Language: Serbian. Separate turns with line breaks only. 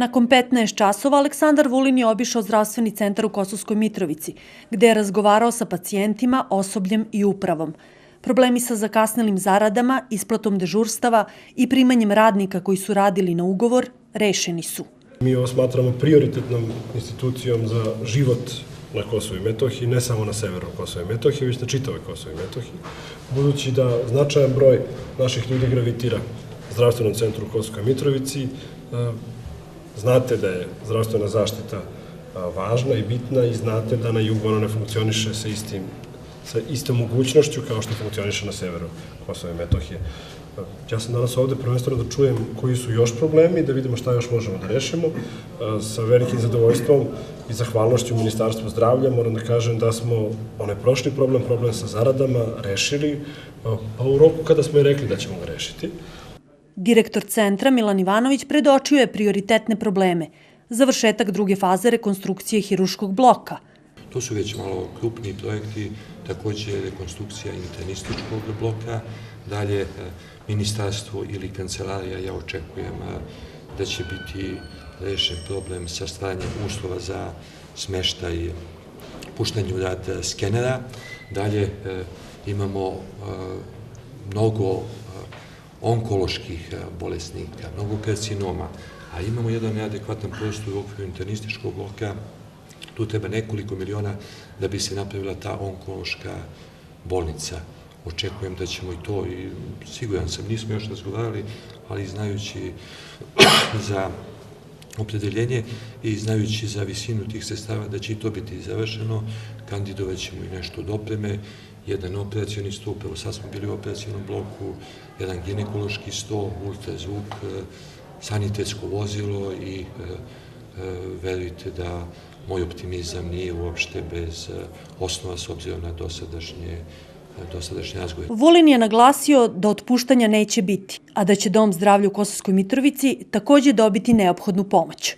Nakon 15 časova Aleksandar Vulin je obišao zdravstveni centar u Kosovskoj Mitrovici, gde je razgovarao sa pacijentima, osobljem i upravom. Problemi sa zakasnelim zaradama, isplatom dežurstava i primanjem radnika koji su radili na ugovor rešeni su.
Mi ovo smatramo prioritetnom institucijom za život na Kosovo i Metohiji, ne samo na severu Kosova i Metohije, već na čitavoj Kosovo i Metohiji, budući da značajan broj naših ljudi gravitira zdravstvenom centru u Kosovskoj Mitrovici. Znate da je zdravstvena zaštita važna i bitna i znate da na jugu ona ne funkcioniše sa istom mogućnošću kao što funkcioniše na severu Kosova i Metohije. Ja sam danas ovde prvenstveno da čujem koji su još problemi, da vidimo šta još možemo da rešimo. Sa velikim zadovoljstvom i zahvalnošću Ministarstvu zdravlja moram da kažem da smo onaj prošli problem sa zaradama rešili pa u roku kada smo i rekli da ćemo ga rešiti.
Direktor centra Milan Ivanović predočio je prioritetne probleme. Završetak druge faze rekonstrukcije hirurškog bloka.
To su već malo krupni projekti, takođe rekonstrukcija internističkog bloka, dalje ministarstvo ili kancelarija, ja očekujem da će biti rešen problem sa stvaranjem uslova za smeštaj, puštanje u rad skenera, dalje imamo mnogo onkoloških bolesnika, mnogo karcinoma, a imamo jedan neadekvatan prostor u okviru internističkog bloka. Tu treba nekoliko miliona da bi se napravila ta onkološka bolnica. Očekujem da ćemo i to, i siguran sam, nismo još razgovarali, ali znajući za opredeljenje i znajući za visinu tih sredstava da će i to biti završeno, kandidovat ćemo i nešto od opreme, jedan operacioni sto, upravo sad smo bili u operacionom bloku, jedan ginekološki sto, ultrazvuk, sanitetsko vozilo i verujte da moj optimizam nije uopšte bez osnova s obzirom na dosadašnje razgovore.
Vulin je naglasio da otpuštanja neće biti, a da će Dom zdravlja u Kosovskoj Mitrovici takođe dobiti neophodnu pomoć.